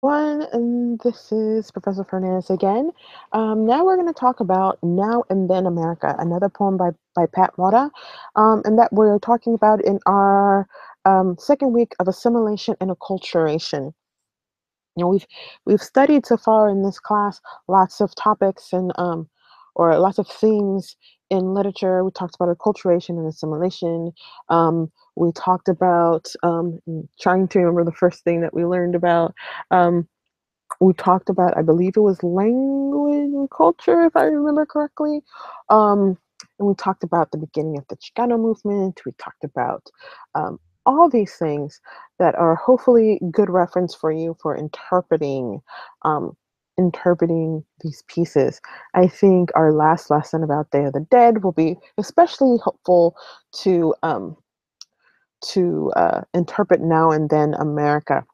One, and this is Professor Fernandez again. Now we're going to talk about Now and Then America, another poem by Pat Mora, and that we're talking about in our second week of assimilation and acculturation. We've studied so far in this class lots of topics and or lots of themes in literature. We talked about acculturation and assimilation. We talked about trying to remember the first thing that we learned about. Um, we talked about, I believe it was language and culture, if I remember correctly. Um, and we talked about the beginning of the Chicano movement. We talked about um, all these things that are hopefully good reference for you for um, interpreting these pieces. I think our last lesson about Day of the Dead will be especially helpful to interpret Now and Then America.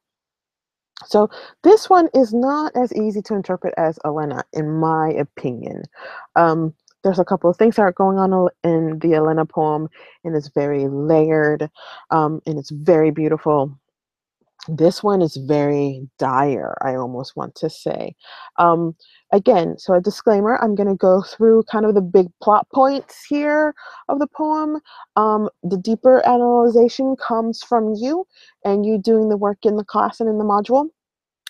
So this one is not as easy to interpret as Elena, in my opinion. Um, there's a couple of things that are going on in the Elena poem, and it's very layered, and it's very beautiful. This one is very dire, I almost want to say. Um, Again, so a disclaimer, I'm going to go through kind of the big plot points here of the poem. The deeper analyzation comes from you and you doing the work in the class and in the module.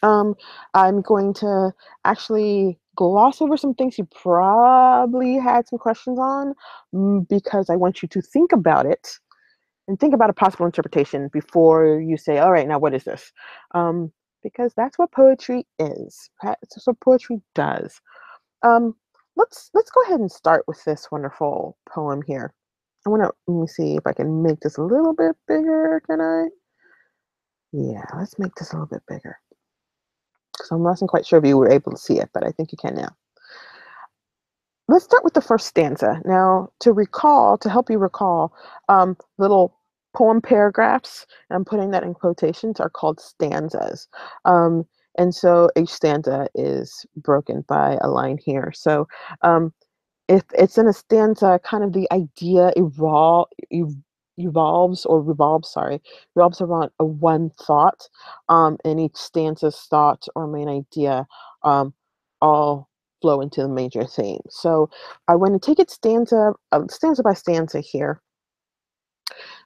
um, I'm going to actually gloss over some things you probably had some questions on, because I want you to think about it and think about a possible interpretation before you say, all right, now what is this? Um, because that's what poetry is. That's what poetry does. Um, let's go ahead and start with this wonderful poem here. Let me see if I can make this a little bit bigger. Can I? Yeah, let's make this a little bit bigger. So I wasn't quite sure if you were able to see it, but I think you can now. Let's start with the first stanza. Now, to help you recall, little poem paragraphs, and I'm putting that in quotations, are called stanzas. Um, and so each stanza is broken by a line here. So um, if it's in a stanza, kind of the idea evolves or revolves, sorry, revolves around a one thought, and each stanza's thought or main idea um, all flow into the major theme. So I want to take it stanza by stanza here.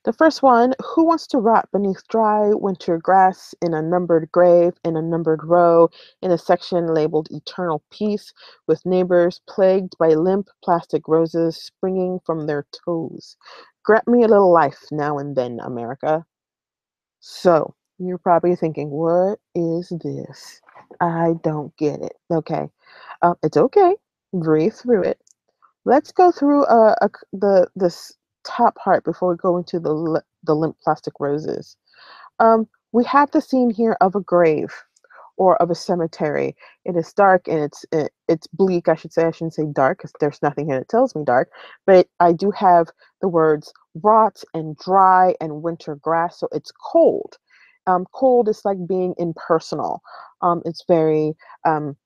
The first one: who wants to rot beneath dry winter grass in a numbered grave, in a numbered row, in a section labeled Eternal Peace, with neighbors plagued by limp plastic roses springing from their toes? Grant me a little life now and then, America. So, you're probably thinking, what is this? I don't get it. Okay. It's okay. Breathe through it. Let's go through this top part before we go into the limp plastic roses. We have the scene here of a grave or of a cemetery. It is dark and it's bleak. I should say. I shouldn't say dark because there's nothing here that tells me dark. But I do have the words rot and dry and winter grass, so it's cold. Cold is like being impersonal. It's um,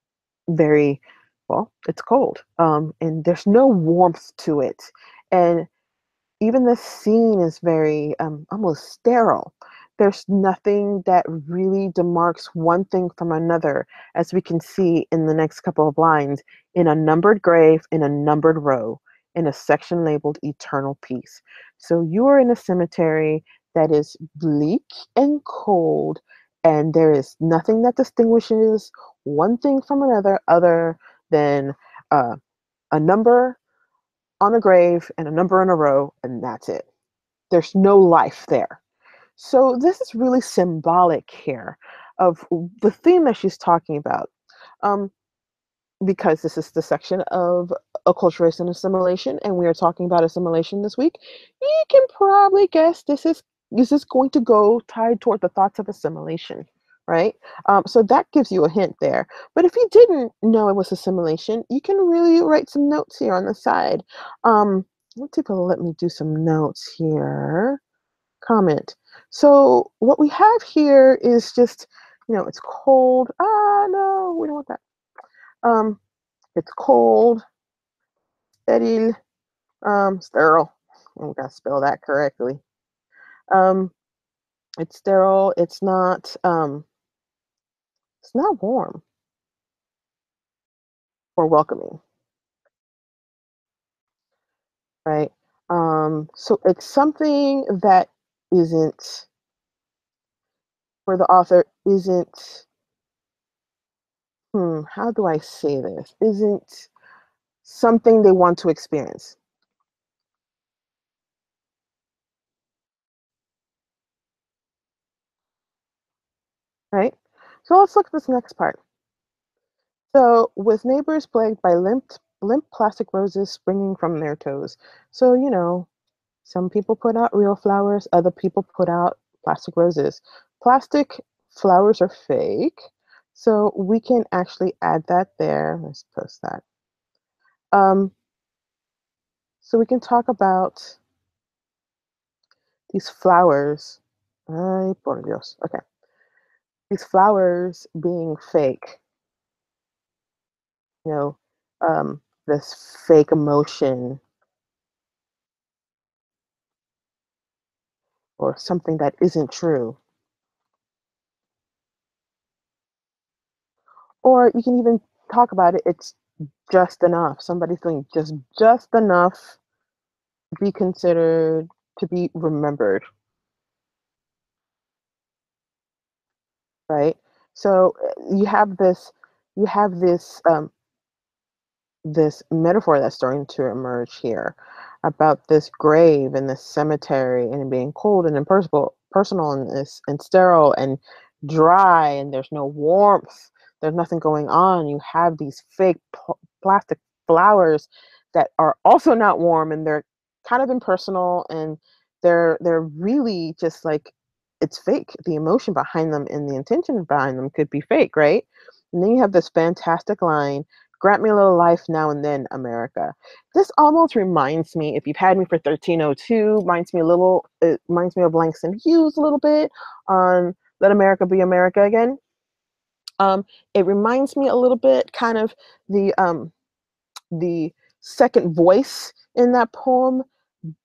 very well, it's cold, and there's no warmth to it, and even the scene is very almost sterile. There's nothing that really demarks one thing from another, as we can see in the next couple of lines: in a numbered grave, in a numbered row, in a section labeled Eternal Peace. So you are in a cemetery that is bleak and cold, and there is nothing that distinguishes one thing from another other than uh, a number on a grave and a number in a row, and that's it. There's no life there. So this is really symbolic here of the theme that she's talking about. Um, because this is the section of acculturation and assimilation, and we are talking about assimilation this week, you can probably guess this is going to go tied toward the thoughts of assimilation, right? So that gives you a hint there. But if you didn't know it was assimilation, you can really write some notes here on the side. Let's see if it'll let me do some notes here. Comment. So what we have here is just, it's cold. Ah, no, we don't want that. Um, it's cold, sterile, sterile. I gotta spell that correctly. Um, it's sterile. It's not. It's not warm or welcoming, right? So it's something that isn't, for the author, isn't, how do I say this? Isn't something they want to experience, right? So let's look at this next part. So, with neighbors plagued by limp plastic roses springing from their toes. So, some people put out real flowers, other people put out plastic roses. Plastic flowers are fake. So, we can actually add that there. Let's post that. Um, so, we can talk about these flowers. Ay, por Dios. Okay. These flowers being fake, you know, this fake emotion or something that isn't true. Or you can even talk about it, it's just enough. Somebody's doing just enough to be considered, to be remembered, right? So you have this metaphor that's starting to emerge here about this grave and this cemetery and it being cold and impersonal, personal and this and sterile and dry and there's no warmth. There's nothing going on. You have these fake plastic flowers that are also not warm and they're kind of impersonal and they're really just like it's fake. The emotion behind them and the intention behind them could be fake, right? And then you have this fantastic line, grant me a little life now and then, America. This almost reminds me, if you've had me for 1302, it reminds me of Langston Hughes a little bit on Let America Be America Again. It reminds me a little bit kind of the second voice in that poem.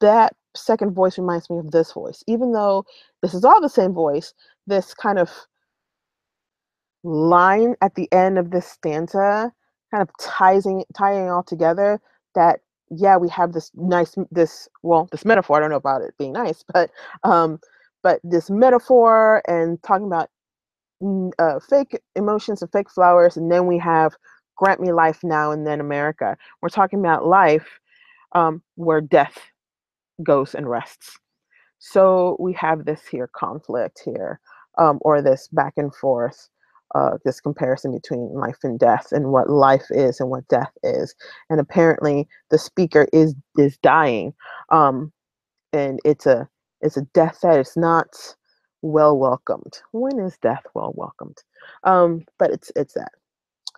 That second voice reminds me of this voice. Even though this is all the same voice, this kind of line at the end of this stanza kind of tying all together that yeah we have this metaphor. I don't know about it being nice, um but this metaphor and talking about fake emotions and fake flowers, and then we have grant me life now and then America. We're talking about life, where death goes and rests. So we have this here conflict here, or this back and forth, this comparison between life and death, and what life is and what death is. And apparently, the speaker is dying, and it's a death that is not well welcomed. When is death well welcomed? But it's that.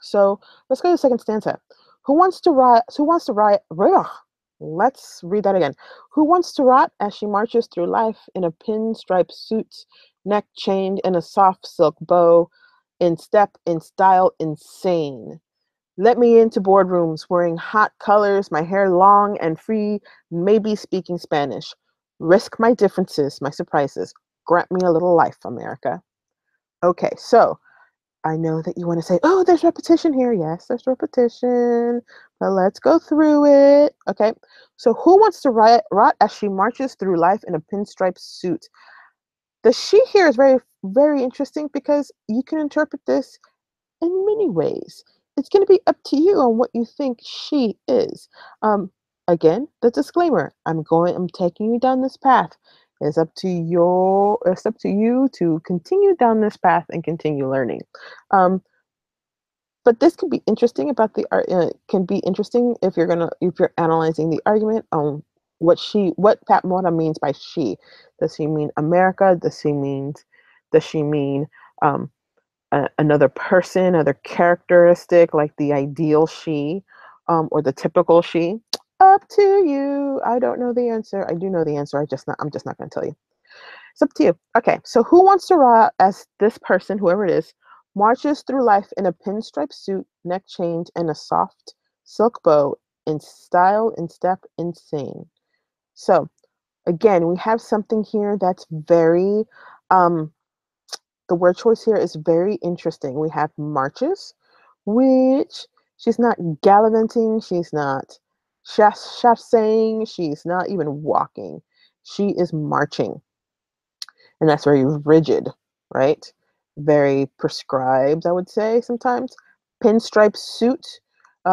So let's go to the second stanza. Who wants to rot? Who wants to riot? Let's read that again. Who wants to rot as she marches through life in a pinstripe suit, neck chained in a soft silk bow, in step, in style, insane? Let me into boardrooms wearing hot colors, my hair long and free, maybe speaking Spanish. Risk my differences, my surprises. Grant me a little life, America. Okay, so I know that you want to say, oh, there's repetition here. Yes, there's repetition, but let's go through it. Okay, so who wants to rot as she marches through life in a pinstripe suit? The she here is very, very interesting because you can interpret this in many ways. It's going to be up to you on what you think she is. Um, Again, the disclaimer: I'm taking you down this path. It's up to you to continue down this path and continue learning. Um, but this can be interesting about the art. Can be interesting if you're analyzing the argument on what Pat Mora means by she. Does he mean America? Does she mean um, another person, another characteristic, like the ideal she, or the typical she? Up to you. I don't know the answer. I do know the answer. I'm just not going to tell you. It's up to you. Okay, so who wants to ride as this person, whoever it is, marches through life in a pinstripe suit, neck chained, and a soft silk bow, in style, in step, insane. So again, we have something here that's very um, the word choice here is very interesting. We have marches, which she's not gallivanting, she's not chassing, she's not even walking. She is marching, and that's very rigid, right? Very prescribed, I would say sometimes. Pinstripe suit.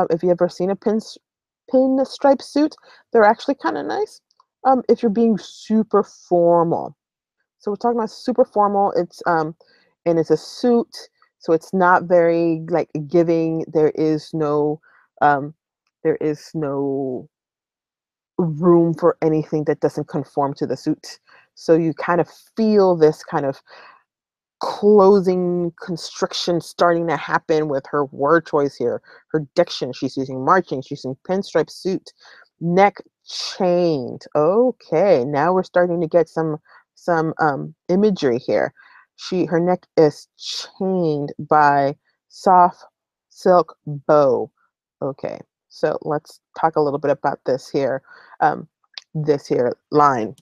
If you ever seen a pinstripe suit, they're actually kind of nice. If you're being super formal, so we're talking about super formal. And it's a suit, so it's not very like giving. Um, there is no room for anything that doesn't conform to the suit. So you kind of feel this kind of closing constriction starting to happen with her word choice here. Her diction, she's using marching, she's using pinstripe suit, neck chained. Okay, now we're starting to get some imagery here. Her neck is chained by soft silk bow. Okay, so let's talk a little bit about um, this here line.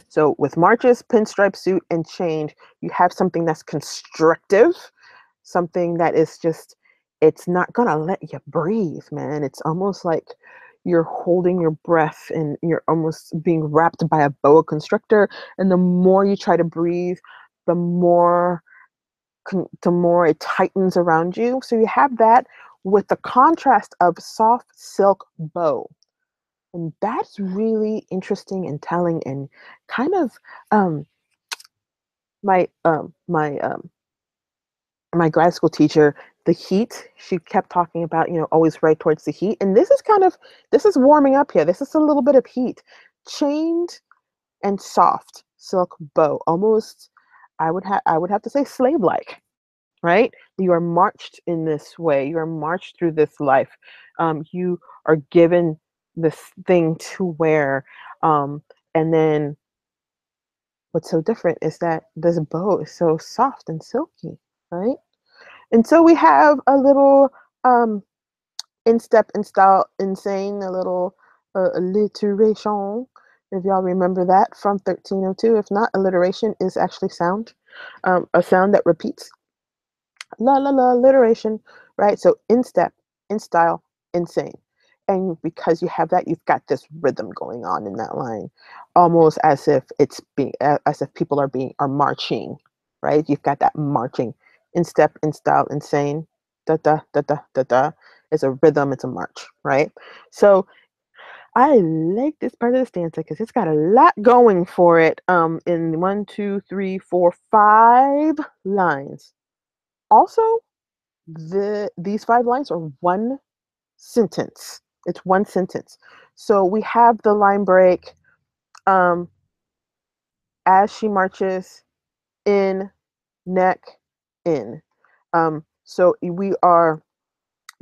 So with marches, pinstripe suit, and change, you have something that's constrictive, something that is just, it's not gonna let you breathe, man. It's almost like you're holding your breath and you're almost being wrapped by a boa constrictor. And the more you try to breathe, the more the more it tightens around you. So you have that with the contrast of soft silk bow. And that's really interesting and telling and kind of um, my my grad school teacher, the heat. She kept talking about, always right towards the heat. And this is warming up here. This is a little bit of heat. Chained and soft silk bow. Almost I would have to say slave like, right? You are marched in this way. You are marched through this life. You are given this thing to wear. And then what's so different is that this bow is so soft and silky, right? And so we have a little instep in style insane, a little alliteration. If y'all remember that from 1302. If not, alliteration is actually sound, a sound that repeats. La la la alliteration, right? So in step, in style, insane. And because you have that, you've got this rhythm going on in that line, almost as if as if people are marching, right? You've got that marching, in step, in style, insane, da da da da da da. It's a rhythm, it's a march, right? So I like this part of the stanza because it's got a lot going for it. In one, two, three, four, 5 lines. Also, these 5 lines are one sentence. It's one sentence. So we have the line break, um, as she marches in, neck, in. So we are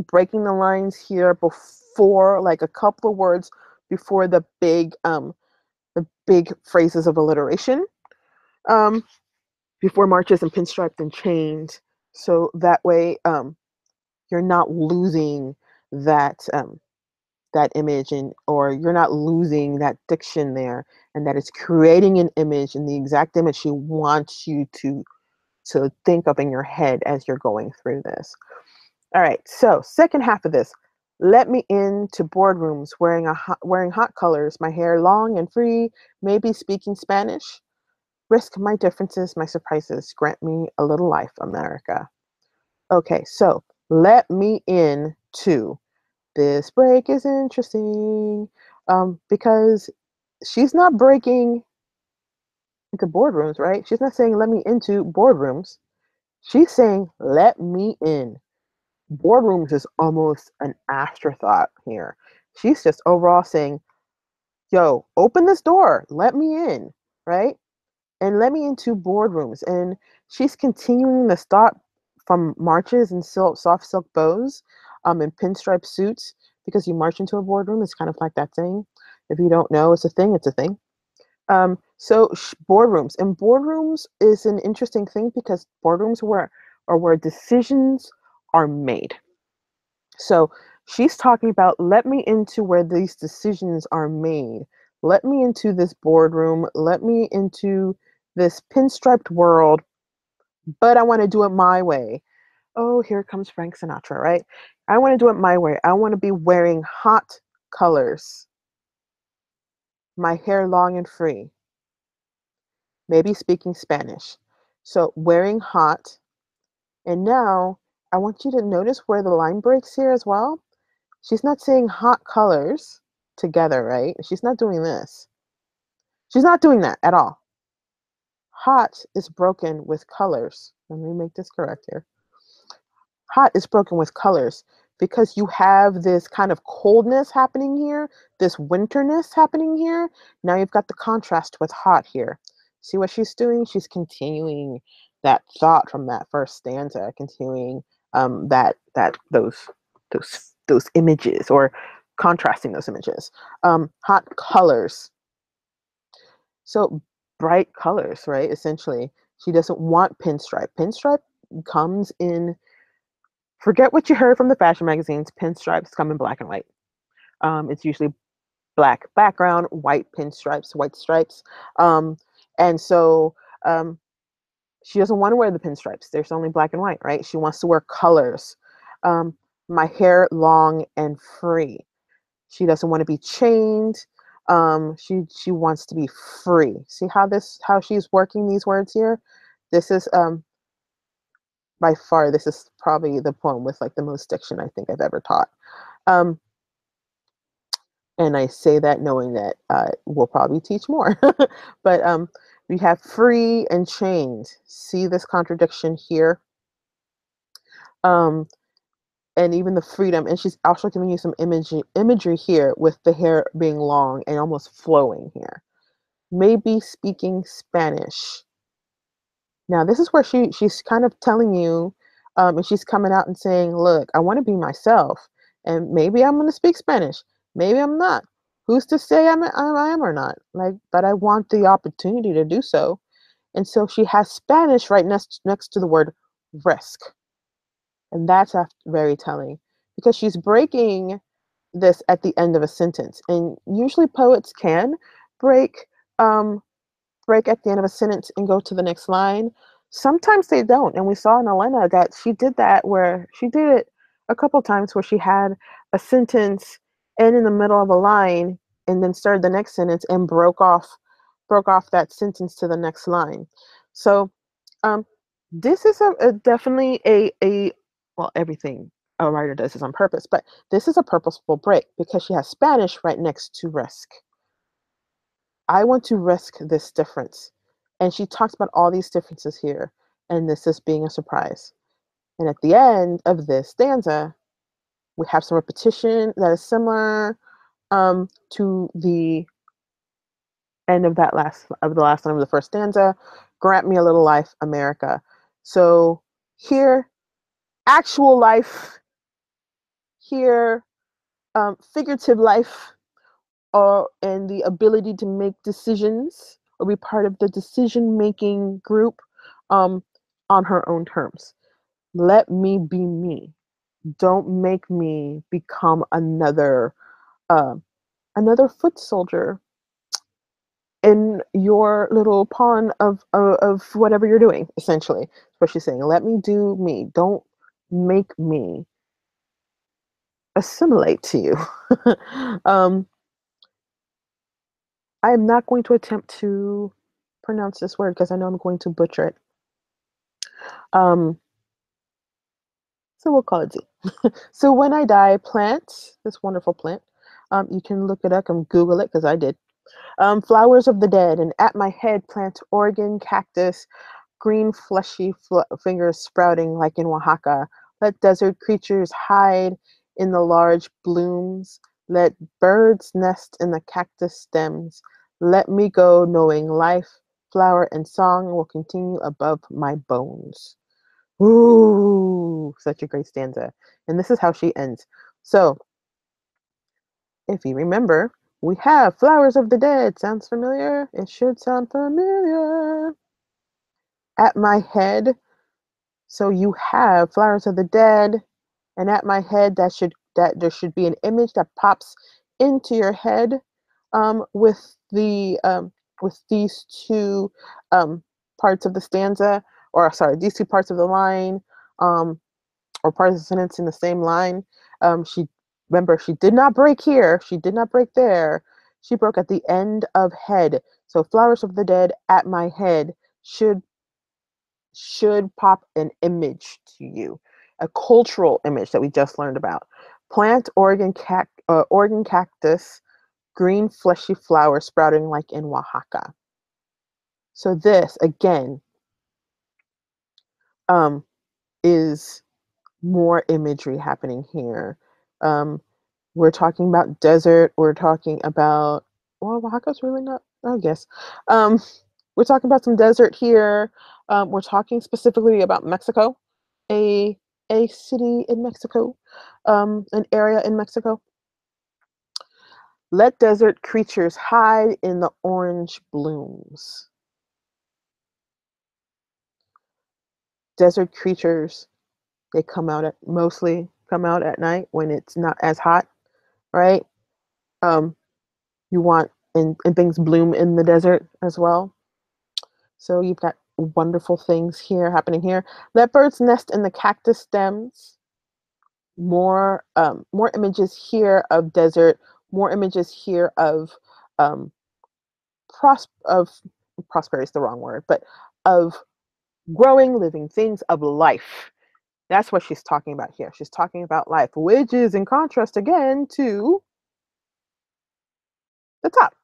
breaking the lines here before, like a couple of words before the big phrases of alliteration, um, before marches and pinstriped and chained. So that way, you're not losing that image, and or you're not losing that diction there, and that it's creating an image, and the exact image she wants you to think of in your head as you're going through this. All right, so second half of this. Let me into boardrooms wearing hot colors, my hair long and free, maybe speaking Spanish. Risk my differences, my surprises, grant me a little life, America. Okay, so let me in to this break is interesting, because she's not breaking into boardrooms, right? She's not saying let me into boardrooms. She's saying let me in. Boardrooms is almost an afterthought here. She's just overall saying, yo, open this door, let me in, right? And let me into boardrooms. And she's continuing the thought from marches and soft silk bows, and pinstripe suits, because you march into a boardroom. It's kind of like that thing. If you don't know, it's a thing. It's a thing. So boardrooms, and boardrooms is an interesting thing because boardrooms are where decisions are made. So she's talking about let me into where these decisions are made. Let me into this boardroom. Let me into this pinstriped world but I want to do it my way. Oh, here comes Frank Sinatra, right? I want to do it my way. I want to be wearing hot colors, my hair long and free, maybe speaking Spanish. So wearing hot. And now I want you to notice where the line breaks here as well. She's not saying hot colors together, right? She's not doing this. She's not doing that at all. Hot is broken with colors. Let me make this correct here. Hot is broken with colors because you have this kind of coldness happening here, this winterness happening here. Now you've got the contrast with hot here. See what she's doing? She's continuing that thought from that first stanza, continuing those images, or contrasting those images. Hot colors. So bright colors, right? Essentially, she doesn't want pinstripe. Pinstripe comes in, forget what you heard from the fashion magazines. Pinstripes come in black and white. It's usually black background, white pinstripes, white stripes. And so she doesn't want to wear the pinstripes. There's only black and white, right? She wants to wear colors. Um, my hair long and free. She doesn't want to be chained. She wants to be free. See how she's working these words here? This is by far, this is probably the poem with like the most diction I think I've ever taught. Um, and I say that knowing that we'll probably teach more. But we have free and chained. See this contradiction here? Um, and even the freedom. And she's also giving you some imagery here with the hair being long and almost flowing here. Maybe speaking Spanish. Now, this is where she's kind of telling you, and she's coming out and saying, look, I want to be myself. And maybe I'm going to speak Spanish. Maybe I'm not. Who's to say I am or not? Like, but I want the opportunity to do so. And so she has Spanish right next to the word risk. And that's very telling because she's breaking this at the end of a sentence. And usually poets can break um, break at the end of a sentence and go to the next line. Sometimes they don't. And we saw in Elena that she did that, where she did it a couple times where she had a sentence end in the middle of a line and then started the next sentence and broke off that sentence to the next line. So um, this is definitely a well, everything a writer does is on purpose, but this is a purposeful break because she has Spanish right next to risk. I want to risk this difference. And she talks about all these differences here, and this is being a surprise. And at the end of this stanza, we have some repetition that is similar to the end of the last line of the first stanza. Grant me a little life, America. So here, actual life, here, figurative life, and the ability to make decisions or be part of the decision making group um, on her own terms. Let me be me. Don't make me become uh, another foot soldier in your little pawn of whatever you're doing. Essentially, that's what she's saying. Let me do me. Don't make me assimilate to you. um, I am not going to attempt to pronounce this word because I know I'm going to butcher it. Um, so we'll call it Z. So when I die, plant this wonderful plant. You can look it up and Google it because I did. Flowers of the dead, and at my head plant Oregon cactus, green fleshy fingers sprouting like in Oaxaca. Let desert creatures hide in the large blooms. Let birds nest in the cactus stems. Let me go knowing life, flower, and song will continue above my bones. Ooh, such a great stanza. And this is how she ends. So, if you remember, we have Flowers of the Dead. Sounds familiar? It should sound familiar. At my head. So you have Flowers of the Dead, and at my head, that there should be an image that pops into your head with these two parts of the stanza. or sorry, these two parts of the line, um, or parts of the sentence in the same line. She remember she did not break here. She did not break there. She broke at the end of head. So flowers of the dead at my head should pop an image to you, a cultural image that we just learned about. Plant Oregon cactus, green fleshy flower sprouting like in Oaxaca. So this again um, is more imagery happening here. Um, we're talking about desert. We're talking about, well, Oaxaca's really not, I guess. Um, we're talking about some desert here. We're talking specifically about Mexico, a a city in Mexico, an area in Mexico. Let desert creatures hide in the orange blooms. Desert creatures, they mostly come out at night when it's not as hot, right? Um, you want and things bloom in the desert as well. So you've got wonderful things here happening here. Let birds nest in the cactus stems. More images here of desert. More images here of um, of prosperity is the wrong word, but of growing living things, of life. That's what she's talking about here. She's talking about life, which is in contrast again to the top.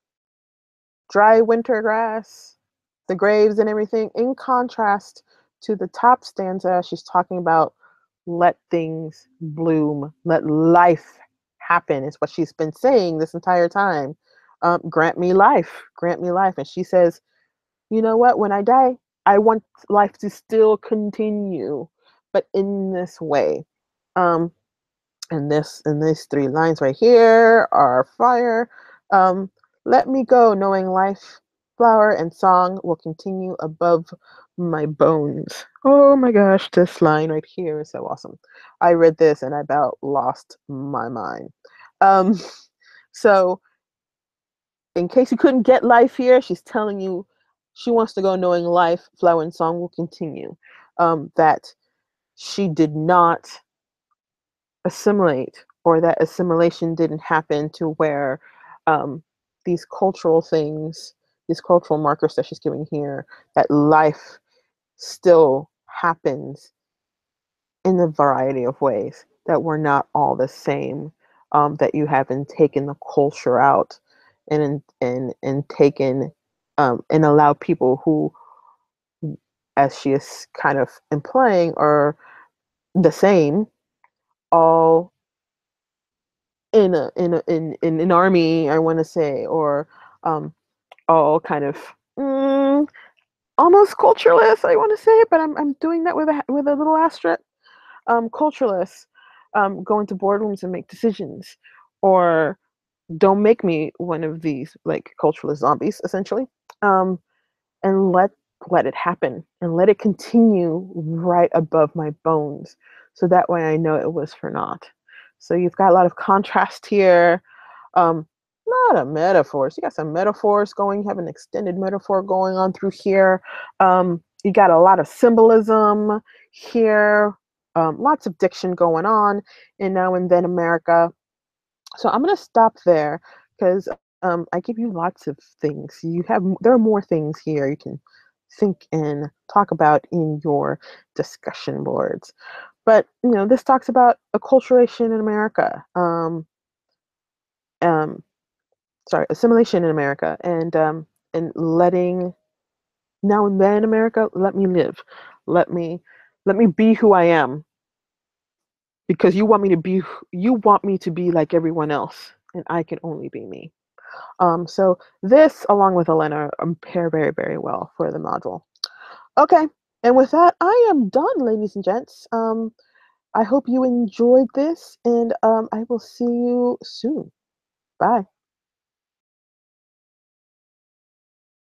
Dry winter grass, the graves and everything, in contrast to the top stanza. She's talking about let things bloom, let life happen, is what she's been saying this entire time. Grant me life, grant me life. And she says, you know what, when I die, I want life to still continue, but in this way. Um, and these three lines right here are fire. Um, Let me go, knowing life, flower, and song will continue above my bones. Oh my gosh, this line right here is so awesome. I read this and I about lost my mind. Um, so, in case you couldn't get life here, she's telling you she wants to go knowing life, flower, and song will continue. That she did not assimilate, or that assimilation didn't happen to where um, these cultural things, these cultural markers that she's giving here, that life still happens in a variety of ways, that we're not all the same, that you haven't taken the culture out and taken and allowed people who, as she is kind of implying, are the same, all in an army, I want to say, or um, all kind of almost cultureless, I want to say, but I'm doing that with a little asterisk. Cultureless, go into boardrooms and make decisions, or don't make me one of these like culturalist zombies, essentially, and let it happen and let it continue right above my bones, so that way I know it was for naught. So you've got a lot of contrast here. Um, Lot of metaphors. You got some metaphors going. You have an extended metaphor going on through here. You got a lot of symbolism here. Lots of diction going on in Now and Then America. So I'm gonna stop there because I give you lots of things. There are more things here you can think and talk about in your discussion boards. But this talks about acculturation in America. Um, sorry, assimilation in America, and letting Now and Then America, let me live, let me be who I am, because you want me to be like everyone else, and I can only be me. So this, along with Elena, pair very, very well for the module. Okay, and with that, I am done, ladies and gents. I hope you enjoyed this, and I will see you soon. Bye.